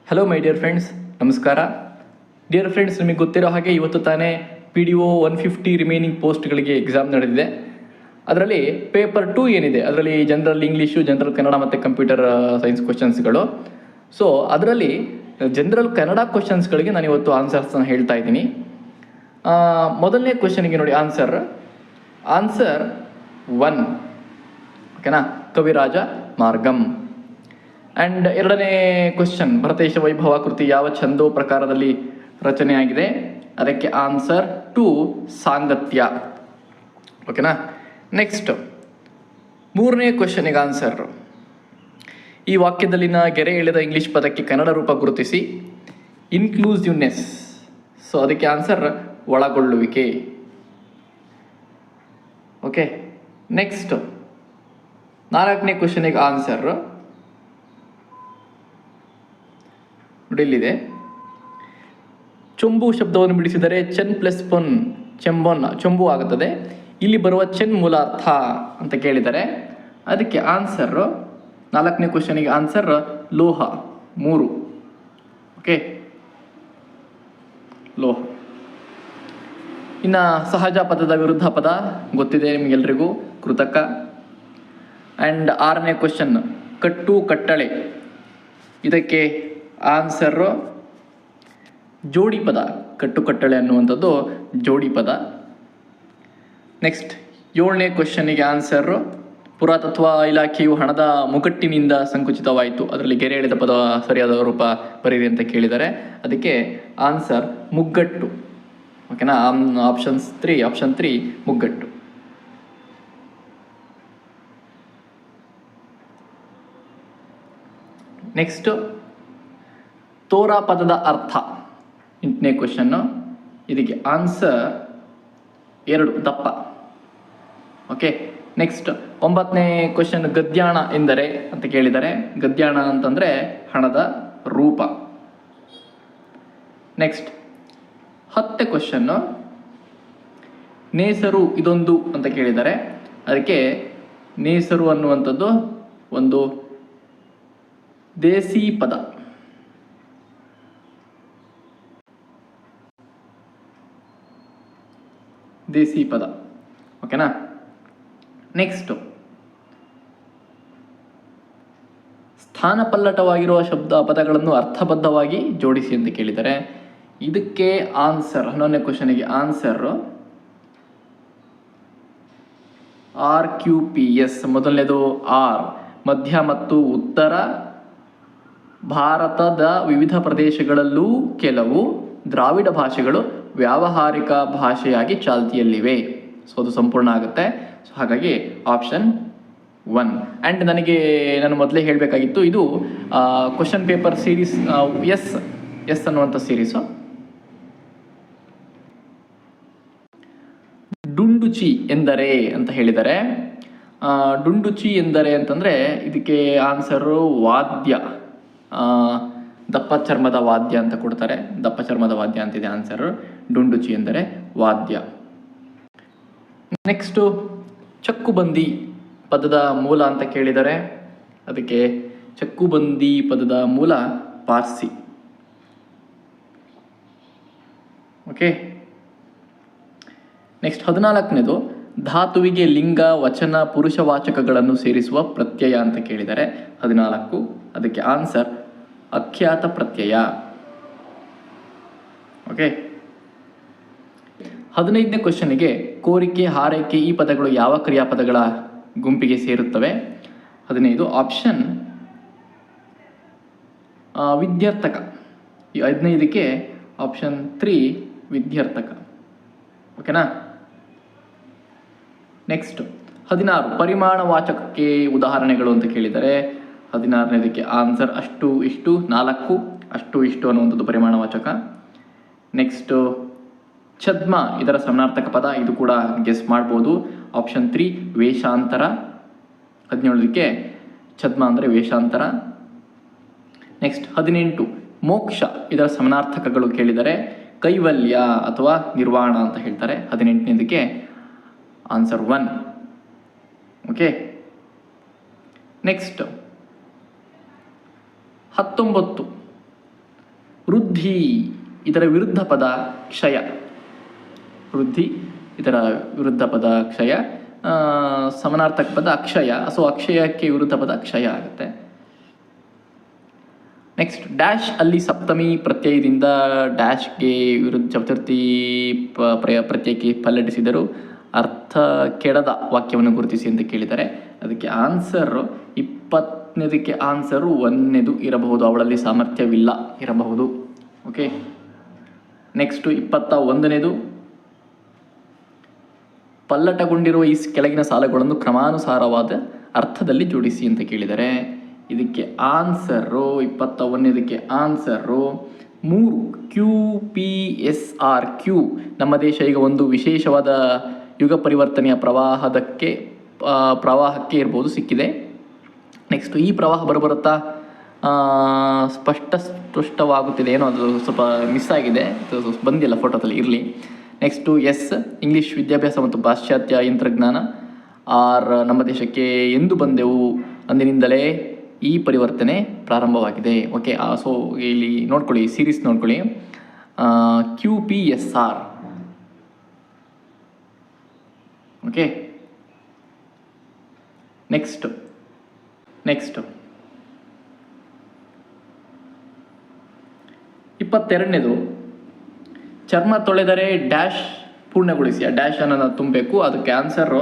Hello my dear friends, ನಮಸ್ಕಾರ. Dear friends, ನಿಮಗೆ ಗೊತ್ತಿರೋ ಹಾಗೆ ಇವತ್ತು ತಾನೇ PDO 150 ರಿಮೈನಿಂಗ್ ಪೋಸ್ಟ್ಗಳಿಗೆ ಎಕ್ಸಾಮ್ ನಡೆದಿದೆ. ಅದರಲ್ಲಿ ಪೇಪರ್ 2 ಏನಿದೆ, ಅದರಲ್ಲಿ ಜನರಲ್ ಇಂಗ್ಲೀಷು, ಜನರಲ್ ಕನ್ನಡ ಮತ್ತು ಕಂಪ್ಯೂಟರ್ ಸೈನ್ಸ್ ಕ್ವಶನ್ಸ್ಗಳು. ಸೊ ಅದರಲ್ಲಿ ಜನರಲ್ ಕನ್ನಡ ಕ್ವಶನ್ಸ್ಗಳಿಗೆ ನಾನು ಇವತ್ತು ಆನ್ಸರ್ಸ್ನ ಹೇಳ್ತಾ ಇದ್ದೀನಿ. ಮೊದಲನೇ ಕ್ವಶನ್ಗೆ ನೋಡಿ ಆನ್ಸರ್ 1, ಓಕೆನಾ, ಕವಿರಾಜ ಮಾರ್ಗಂ. ಆ್ಯಂಡ್ ಎರಡನೇ ಕ್ವಶನ್, ಭರತೇಶ ವೈಭವ ಕೃತಿ ಯಾವ ಛಂದೋ ಪ್ರಕಾರದಲ್ಲಿ ರಚನೆಯಾಗಿದೆ? ಅದಕ್ಕೆ ಆನ್ಸರ್ 2, ಸಾಂಗತ್ಯ. ಓಕೆನಾ. ನೆಕ್ಸ್ಟ್ ಮೂರನೇ ಕ್ವಶನಿಗೆ ಆನ್ಸರ್, ಈ ವಾಕ್ಯದಲ್ಲಿನ ಗೆರೆ ಎಳೆದ ಇಂಗ್ಲಿಷ್ ಪದಕ್ಕೆ ಕನ್ನಡ ರೂಪ ಗುರುತಿಸಿ. ಇನ್ಕ್ಲೂಸಿವ್ನೆಸ್. ಸೊ ಅದಕ್ಕೆ ಆನ್ಸರ್ ಒಳಗೊಳ್ಳುವಿಕೆ. ಓಕೆ. ನೆಕ್ಸ್ಟ್ ನಾಲ್ಕನೇ ಕ್ವಶನಿಗೆ ಆನ್ಸರ್ ಇಲ್ಲಿದೆ. ಚೊಂಬು ಶಬ್ದವನ್ನು ಬಿಡಿಸಿದರೆ ಚೆನ್ ಪ್ಲಸ್ ಪೊನ್, ಚೆಂಬೊನ್, ಚೊಂಬು ಆಗುತ್ತದೆ. ಇಲ್ಲಿ ಬರುವ ಚೆನ್ ಮೂಲ ಅರ್ಥ ಅಂತ ಕೇಳಿದರೆ ಅದಕ್ಕೆ ಆನ್ಸರ್, ನಾಲ್ಕನೇ ಕ್ವಶನಿಗೆ ಆನ್ಸರ್ ಲೋಹ, 3. ಓಕೆ, ಲೋಹ. ಇನ್ನು ಸಹಜ ಪದದ ವಿರುದ್ಧ ಪದ ಗೊತ್ತಿದೆ ನಿಮಗೆಲ್ರಿಗೂ, ಕೃತಕ. ಆ್ಯಂಡ್ ಆರನೇ ಕ್ವಶನ್, ಕಟ್ಟು ಕಟ್ಟಳೆ. ಇದಕ್ಕೆ ಆನ್ಸರು ಜೋಡಿ ಪದ. ಕಟ್ಟುಕಟ್ಟಳೆ ಅನ್ನುವಂಥದ್ದು ಜೋಡಿ ಪದ. ನೆಕ್ಸ್ಟ್ ಏಳನೇ ಕ್ವಶನಿಗೆ ಆನ್ಸರು, ಪುರಾತತ್ವ ಇಲಾಖೆಯು ಹಣದ ಮುಗಟ್ಟಿನಿಂದ ಸಂಕುಚಿತವಾಯಿತು. ಅದರಲ್ಲಿ ಗೆರೆ ಎಳೆದ ಪದ ಸರಿಯಾದ ರೂಪ ಬರೀರಿ ಅಂತ ಕೇಳಿದ್ದಾರೆ. ಅದಕ್ಕೆ ಆನ್ಸರ್ ಮುಗ್ಗಟ್ಟು. ಓಕೆನಾ. ಆಪ್ಷನ್ 3 ಮುಗ್ಗಟ್ಟು. ನೆಕ್ಸ್ಟ್ ತೋರಾ ಪದದ ಅರ್ಥ, 8ನೇ ಕ್ವಶನ್ನು. ಇದಕ್ಕೆ ಆನ್ಸರ್ 2, ದಪ್ಪ. ಓಕೆ. ನೆಕ್ಸ್ಟ್ 9ನೇ ಕ್ವಶನ್, ಗದ್ಯಾಣ ಎಂದರೆ ಅಂತ ಕೇಳಿದ್ದಾರೆ. ಗದ್ಯಾಣ ಅಂತಂದರೆ ಹಣದ ರೂಪ. ನೆಕ್ಸ್ಟ್ 10ನೇ ಕ್ವಶನ್ನು, ನೇಸರು ಇದೊಂದು ಅಂತ ಕೇಳಿದ್ದಾರೆ. ಅದಕ್ಕೆ ನೇಸರು ಅನ್ನುವಂಥದ್ದು ಒಂದು ದೇಸಿ ಪದ. ದೇಸಿ ಪದ. ಓಕೆನಾ. ನೆಕ್ಸ್ಟ್ ಸ್ಥಾನಪಲ್ಲಟವಾಗಿರುವ ಪದಗಳನ್ನು ಅರ್ಥಬದ್ಧವಾಗಿ ಜೋಡಿಸಿ ಅಂತ ಕೇಳಿದ್ದಾರೆ. ಇದಕ್ಕೆ ಆನ್ಸರ್, 11ನೇ ಕ್ವಶನಿಗೆ ಆನ್ಸರ್ RQPS. ಮೊದಲನೇದು ಆರ್, ಮಧ್ಯ ಮತ್ತು ಉತ್ತರ ಭಾರತದ ವಿವಿಧ ಪ್ರದೇಶಗಳಲ್ಲೂ ಕೆಲವು ದ್ರಾವಿಡ ಭಾಷೆಗಳು ವ್ಯಾವಹಾರಿಕ ಭಾಷೆಯಾಗಿ ಚಾಲ್ತಿಯಲ್ಲಿವೆ. ಸೊ ಅದು ಸಂಪೂರ್ಣ ಆಗುತ್ತೆ. ಸೊ ಹಾಗಾಗಿ ಆಪ್ಷನ್ 1. ಆ್ಯಂಡ್ ನಾನು ಮೊದಲೇ ಹೇಳಬೇಕಾಗಿತ್ತು, ಇದು ಕ್ವಶನ್ ಪೇಪರ್ ಸೀರೀಸ್ ಎಸ್ ಅನ್ನುವಂಥ ಸೀರೀಸು. ಡುಂಡುಚಿ ಎಂದರೆ ಅಂತ ಹೇಳಿದ್ದಾರೆ. ಡುಂಡುಚಿ ಎಂದರೆ ಅಂತಂದರೆ ಇದಕ್ಕೆ ಆನ್ಸರು ವಾದ್ಯ, ದಪ್ಪ ಚರ್ಮದ ವಾದ್ಯ ಅಂತ ಕೊಡ್ತಾರೆ. ದಪ್ಪ ಚರ್ಮದ ವಾದ್ಯ ಅಂತಿದೆ ಆನ್ಸರ್. ಡುಂಡುಚಿ ಎಂದರೆ ವಾದ್ಯ. ನೆಕ್ಸ್ಟು ಚಕ್ಕುಬಂದಿ ಪದದ ಮೂಲ ಅಂತ ಕೇಳಿದರೆ. ಅದಕ್ಕೆ ಚಕ್ಕುಬಂದಿ ಪದದ ಮೂಲ ಪಾರ್ಸಿ. ಓಕೆ. ನೆಕ್ಸ್ಟ್ 14ನೇದು, ಧಾತುವಿಗೆ ಲಿಂಗ, ವಚನ, ಪುರುಷವಾಚಕಗಳನ್ನು ಸೇರಿಸುವ ಪ್ರತ್ಯಯ ಅಂತ ಕೇಳಿದರೆ 14. ಅದಕ್ಕೆ ಆನ್ಸರ್ ಅಖ್ಯಾತ ಪ್ರತ್ಯಯ. ಓಕೆ. 15ನೇ ಕ್ವಶನಿಗೆ ಕೋರಿಕೆ, ಹಾರೈಕೆ ಈ ಪದಗಳು ಯಾವ ಕ್ರಿಯಾಪದಗಳ ಗುಂಪಿಗೆ ಸೇರುತ್ತವೆ? 15 ಆಪ್ಷನ್ ವಿದ್ಯಾರ್ಥಕ. 15ಕ್ಕೆ ಆಪ್ಷನ್ 3 ವಿದ್ಯಾರ್ಥಕ. ಓಕೆನಾ. ನೆಕ್ಸ್ಟ್ 16 ಪರಿಮಾಣವಾಚಕಕ್ಕೆ ಉದಾಹರಣೆಗಳು ಅಂತ ಕೇಳಿದರೆ 16ನೇದಕ್ಕೆ ಆನ್ಸರ್ ಅಷ್ಟು ಇಷ್ಟು 4, ಅಷ್ಟು ಇಷ್ಟು ಅನ್ನುವಂಥದ್ದು ಪರಿಮಾಣವಾಚಕ. ನೆಕ್ಸ್ಟು ಛದ್ಮ, ಇದರ ಸಮಾನಾರ್ಥಕ ಪದ. ಇದು ಕೂಡ ಗೆಸ್ ಮಾಡ್ಬೋದು. ಆಪ್ಷನ್ 3 ವೇಷಾಂತರ. 17ಕ್ಕೆ ಛದ್ಮ ಅಂದರೆ ವೇಷಾಂತರ. ನೆಕ್ಸ್ಟ್ 18 ಮೋಕ್ಷ, ಇದರ ಸಮಾನಾರ್ಥಕಗಳು ಕೇಳಿದರೆ ಕೈವಲ್ಯ ಅಥವಾ ನಿರ್ವಾಣ ಅಂತ ಹೇಳ್ತಾರೆ. 18ನೇದಕ್ಕೆ ಆನ್ಸರ್ 1. ಓಕೆ. ನೆಕ್ಸ್ಟ್ 19 ವೃದ್ಧಿ ಇದರ ವಿರುದ್ಧ ಪದ ಕ್ಷಯ. ವೃದ್ಧಿ ಇದರ ವಿರುದ್ಧ ಪದ ಕ್ಷಯ. ಸಮಾನಾರ್ಥಕ ಪದ ಅಕ್ಷಯ. ಸೊ ಅಕ್ಷಯಕ್ಕೆ ವಿರುದ್ಧ ಪದ ಕ್ಷಯ ಆಗುತ್ತೆ. ನೆಕ್ಸ್ಟ್ ಡ್ಯಾಶ್ ಅಲ್ಲಿ ಸಪ್ತಮಿ ಪ್ರತ್ಯಯದಿಂದ ಡ್ಯಾಶ್ಗೆ ವಿರುದ್ಧ ಚತುರ್ಥಿ ಪ್ರತ್ಯಯಕ್ಕೆ ಪಲ್ಲಟಿಸಿದರು ಅರ್ಥ ಕೆಡದ ವಾಕ್ಯವನ್ನು ಗುರುತಿಸಿ ಅಂತ ಕೇಳಿದ್ದಾರೆ. ಅದಕ್ಕೆ ಆನ್ಸರ್ 20ನೇದಕ್ಕೆ ಆನ್ಸರು 1ನೇದು ಇರಬಹುದು. ಅವಳಲ್ಲಿ ಸಾಮರ್ಥ್ಯವಿಲ್ಲ ಇರಬಹುದು. ಓಕೆ, ನೆಕ್ಸ್ಟು 21ನೇದು ಪಲ್ಲಟಗೊಂಡಿರುವ ಈ ಕೆಳಗಿನ ಸಾಲುಗಳನ್ನು ಕ್ರಮಾನುಸಾರವಾದ ಅರ್ಥದಲ್ಲಿ ಜೋಡಿಸಿ ಅಂತ ಕೇಳಿದರೆ ಇದಕ್ಕೆ ಆನ್ಸರು 21ನೇದಕ್ಕೆ ಆನ್ಸರು 3 QPSR. ಕ್ಯೂ ನಮ್ಮ ದೇಶ ಈಗ ಒಂದು ವಿಶೇಷವಾದ ಯುಗ ಪರಿವರ್ತನೆಯ ಪ್ರವಾಹಕ್ಕೆ ಇರ್ಬೋದು ಸಿಕ್ಕಿದೆ. ನೆಕ್ಸ್ಟ್ ಈ ಪ್ರವಾಹ ಬರುತ್ತಾ ಸ್ಪಷ್ಟವಾಗುತ್ತಿದೆ, ಏನೋ ಅದು ಸ್ವಲ್ಪ ಮಿಸ್ ಆಗಿದೆ, ಬಂದಿಲ್ಲ ಫೋಟೋದಲ್ಲಿ, ಇರಲಿ. ನೆಕ್ಸ್ಟು ಎಸ್ ಇಂಗ್ಲೀಷ್ ವಿದ್ಯಾಭ್ಯಾಸ ಮತ್ತು ಪಾಶ್ಚಾತ್ಯ ತಂತ್ರಜ್ಞಾನ. ಆರ್ ನಮ್ಮ ದೇಶಕ್ಕೆ ಎಂದು ಬಂದೆವು ಅಂದಿನಿಂದಲೇ ಈ ಪರಿವರ್ತನೆ ಪ್ರಾರಂಭವಾಗಿದೆ. ಓಕೆ, ಸೊ ಇಲ್ಲಿ ನೋಡ್ಕೊಳ್ಳಿ, ಸೀರೀಸ್ ನೋಡ್ಕೊಳ್ಳಿ, QPSR. ಓಕೆ, ನೆಕ್ಸ್ಟ್ 22ನೇದು ಚರ್ಮ ತೊಳೆದರೆ ಡ್ಯಾಶ್ ಪೂರ್ಣಗೊಳಿಸಿ. ಆ ಡ್ಯಾಶ್ ಅನ್ನು ತುಂಬಬೇಕು. ಅದಕ್ಕೆ ಆನ್ಸರು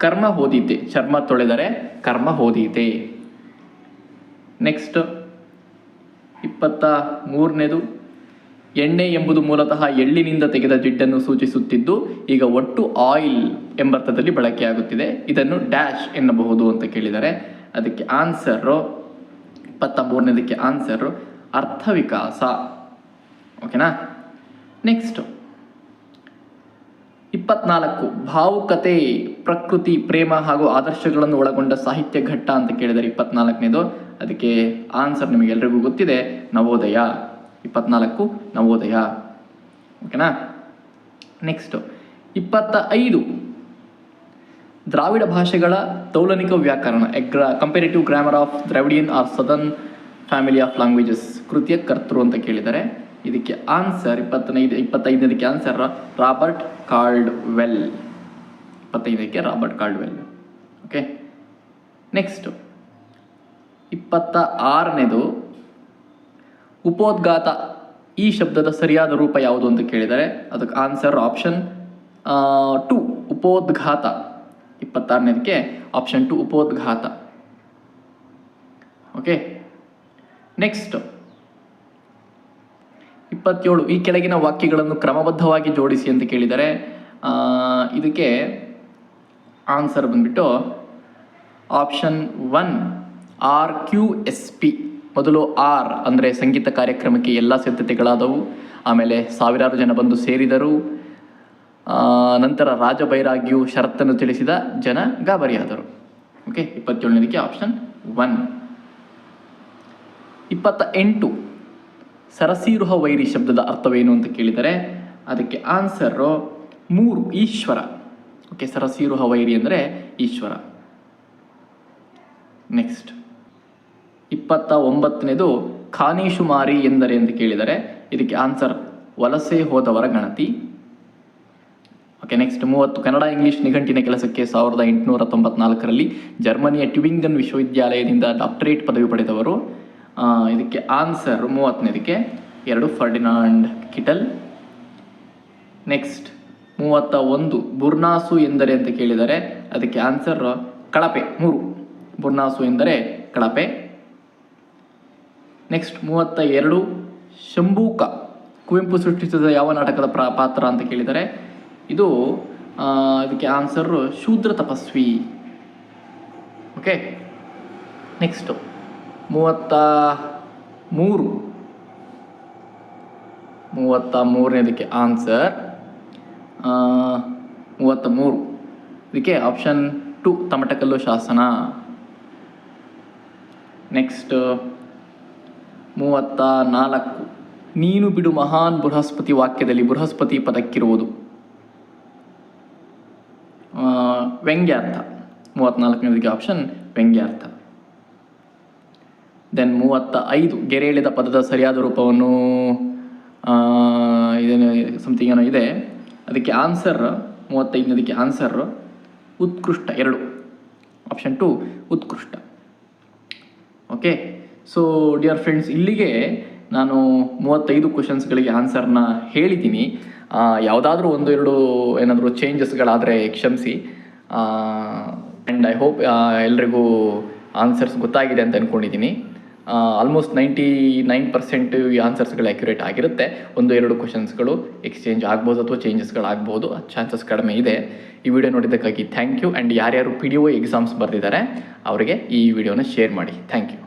ಕರ್ಮ ಹೋದೀತೆ. ಚರ್ಮ ತೊಳೆದರೆ ಕರ್ಮ ಹೋದೀತೆ. ನೆಕ್ಸ್ಟ್ 23ನೇದು ಎಣ್ಣೆ ಎಂಬುದು ಮೂಲತಃ ಎಳ್ಳಿನಿಂದ ತೆಗೆದ ಜಿಡ್ಡನ್ನು ಸೂಚಿಸುತ್ತಿದ್ದು ಈಗ ಒಟ್ಟು ಆಯಿಲ್ ಎಂಬರ್ಥದಲ್ಲಿ ಬಳಕೆಯಾಗುತ್ತಿದೆ. ಇದನ್ನು ಡ್ಯಾಶ್ ಎನ್ನಬಹುದು ಅಂತ ಕೇಳಿದ್ದಾರೆ. ಅದಕ್ಕೆ ಆನ್ಸರು 23ನೇದಕ್ಕೆ ಆನ್ಸರು ಅರ್ಥ ವಿಕಾಸ. ಓಕೆನಾ. ನೆಕ್ಸ್ಟ್ 24 ಭಾವುಕತೆ, ಪ್ರಕೃತಿ, ಪ್ರೇಮ ಹಾಗೂ ಆದರ್ಶಗಳನ್ನು ಒಳಗೊಂಡ ಸಾಹಿತ್ಯ ಘಟ್ಟ ಅಂತ ಕೇಳಿದರೆ 24ನೇದು. ಅದಕ್ಕೆ ಆನ್ಸರ್ ನಿಮಗೆಲ್ರಿಗೂ ಗೊತ್ತಿದೆ, ನವೋದಯ. 24 ನವೋದಯ. ಓಕೆನಾ. ನೆಕ್ಸ್ಟ್ 25 ದ್ರಾವಿಡ ಭಾಷೆಗಳ ತೌಲನಿಕ ವ್ಯಾಕರಣ, comparative grammar of Dravidian or southern family of languages ಕೃತಿಯ ಕರ್ತೃ ಅಂತ ಕೇಳಿದ್ದಾರೆ. ಇದಕ್ಕೆ ಆನ್ಸರ್ 25ನೇದಕ್ಕೆ ಆನ್ಸರ್ ರಾಬರ್ಟ್ ಕಾಲ್ಡ್ವೆಲ್. 25ಕ್ಕೆ ರಾಬರ್ಟ್ ಕಾಲ್ಡ್ವೆಲ್. ಓಕೆ. ನೆಕ್ಸ್ಟ್ 26ನೇದು ಉಪೋದ್ಘಾತ, ಈ ಶಬ್ದದ ಸರಿಯಾದ ರೂಪ ಯಾವುದು ಅಂತ ಕೇಳಿದರೆ ಅದಕ್ಕೆ ಆನ್ಸರ್ ಆಪ್ಷನ್ 2 ಉಪೋದ್ಘಾತ. 26ನೇದಕ್ಕೆ ಆಪ್ಷನ್ 2 ಉಪೋದ್ಘಾತ. ಓಕೆ. ನೆಕ್ಸ್ಟ್ 27 ಈ ಕೆಳಗಿನ ವಾಕ್ಯಗಳನ್ನು ಕ್ರಮಬದ್ಧವಾಗಿ ಜೋಡಿಸಿ ಅಂತ ಕೇಳಿದರೆ ಇದಕ್ಕೆ ಆನ್ಸರ್ ಬಂದ್ಬಿಟ್ಟು ಆಪ್ಷನ್ 1 RQSP. ಮೊದಲು ಆರ್ ಅಂದರೆ ಸಂಗೀತ ಕಾರ್ಯಕ್ರಮಕ್ಕೆ ಎಲ್ಲ ಸಿದ್ಧತೆಗಳಾದವು. ಆಮೇಲೆ ಸಾವಿರಾರು ಜನ ಬಂದು ಸೇರಿದರು. ನಂತರ ರಾಜಬೈರಾಗಿಯು ಷರತ್ತನ್ನು ತಿಳಿಸಿದ, ಜನ ಗಾಬರಿಯಾದರು. Okay, 27ನೇದಕ್ಕೆ option 1. 28 ಸರಸೀರುಹ ವೈರಿ ಶಬ್ದದ ಅರ್ಥವೇನು ಅಂತ ಕೇಳಿದರೆ ಅದಕ್ಕೆ ಆನ್ಸರು 3 ಈಶ್ವರ. ಓಕೆ, ಸರಸೀರುಹ ವೈರಿ ಅಂದರೆ ಈಶ್ವರ. ನೆಕ್ಸ್ಟ್ 29ನೇದು ಖಾನೇಶುಮಾರಿ ಎಂದರೆ ಅಂತ ಕೇಳಿದರೆ ಇದಕ್ಕೆ ಆನ್ಸರ್ ವಲಸೆ ಹೋದವರ ಗಣತಿ. ಓಕೆ. ನೆಕ್ಸ್ಟ್ 30 ಕನ್ನಡ ಇಂಗ್ಲಿಷ್ ನಿಘಂಟಿನ ಕೆಲಸಕ್ಕೆ 1894ರಲ್ಲಿ ಜರ್ಮನಿಯ ಟ್ಯುಬಿಂಗನ್ ವಿಶ್ವವಿದ್ಯಾಲಯದಿಂದ ಡಾಕ್ಟರೇಟ್ ಪದವಿ ಪಡೆದವರು. ಇದಕ್ಕೆ ಆನ್ಸರ್ 30ನೇದಕ್ಕೆ 2 ಫರ್ಡಿನಾಂಡ್ ಕಿಟಲ್. ನೆಕ್ಸ್ಟ್ 31 ಬುರ್ನಾಸು ಎಂದರೆ ಅಂತ ಕೇಳಿದರೆ ಅದಕ್ಕೆ ಆನ್ಸರ್ ಕಳಪೆ. 3 ಬುರ್ನಾಸು ಎಂದರೆ ಕಳಪೆ. ನೆಕ್ಸ್ಟ್ 32 ಶಂಭೂಕ ಕುವೆಂಪು ಸೃಷ್ಟಿಸಿದ ಯಾವ ನಾಟಕದ ಪಾತ್ರ ಅಂತ ಕೇಳಿದರೆ ಇದು ಇದಕ್ಕೆ ಆನ್ಸರು ಶೂದ್ರ ತಪಸ್ವಿ. ಓಕೆ. ನೆಕ್ಸ್ಟ್ 33ನೇದಕ್ಕೆ ಆನ್ಸರ್ 33 ಇದಕ್ಕೆ ಆಪ್ಷನ್ 2 ತಮಟಕಲ್ಲು ಶಾಸನ. ನೆಕ್ಸ್ಟ್ 34 ನೀನು ಬಿಡು ಮಹಾನ್ ಬೃಹಸ್ಪತಿ ವಾಕ್ಯದಲ್ಲಿ ಬೃಹಸ್ಪತಿ ಪದಕ್ಕಿರುವುದು ವ್ಯಂಗ್ಯಾರ್ಥ. 34ನೇದಕ್ಕೆ ಆಪ್ಷನ್ ವ್ಯಂಗ್ಯಾರ್ಥ. ದೆನ್ 35 ಗೆರೆ ಎಳೆದ ಪದದ ಸರಿಯಾದ ರೂಪವನ್ನು ಇದೇನು ಸಮಥಿಂಗ್ ಏನೋ ಇದೆ, ಅದಕ್ಕೆ ಆನ್ಸರ್ 35 ಆನ್ಸರ್ ಉತ್ಕೃಷ್ಟ 2, ಆಪ್ಷನ್ 2 ಉತ್ಕೃಷ್ಟ. ಓಕೆ, ಸೊ ಡಿಯರ್ ಫ್ರೆಂಡ್ಸ್, ಇಲ್ಲಿಗೆ ನಾನು 35 ಕ್ವಶನ್ಸ್ಗಳಿಗೆ ಆನ್ಸರ್ನ ಹೇಳಿದ್ದೀನಿ. ಯಾವುದಾದ್ರೂ 1-2 ಏನಾದರೂ ಚೇಂಜಸ್ಗಳಾದರೆ ಕ್ಷಮಿಸಿ. ಆ್ಯಂಡ್ ಐ ಹೋಪ್ ಎಲ್ರಿಗೂ ಆನ್ಸರ್ಸ್ ಗೊತ್ತಾಗಿದೆ ಅಂತ ಅಂದ್ಕೊಂಡಿದ್ದೀನಿ. ಆಲ್ಮೋಸ್ಟ್ 99% ಈ ಆನ್ಸರ್ಸ್ಗಳು ಆ್ಯಕ್ಯುರೇಟ್ ಆಗಿರುತ್ತೆ. 1-2 ಕ್ವಶನ್ಸ್ಗಳು ಎಕ್ಸ್ಚೇಂಜ್ ಆಗ್ಬೋದು ಅಥವಾ ಚೇಂಜಸ್ಗಳಾಗ್ಬೋದು, ಚಾನ್ಸಸ್ ಕಡಿಮೆ ಇದೆ. ಈ ವಿಡಿಯೋ ನೋಡಿದ್ದಕ್ಕಾಗಿ ಥ್ಯಾಂಕ್ ಯು. ಆ್ಯಂಡ್ ಯಾರ್ಯಾರು PDO ಎಕ್ಸಾಮ್ಸ್ ಬರೆದಿದ್ದಾರೆ ಅವರಿಗೆ ಈ ವಿಡಿಯೋನ ಶೇರ್ ಮಾಡಿ. Thank you.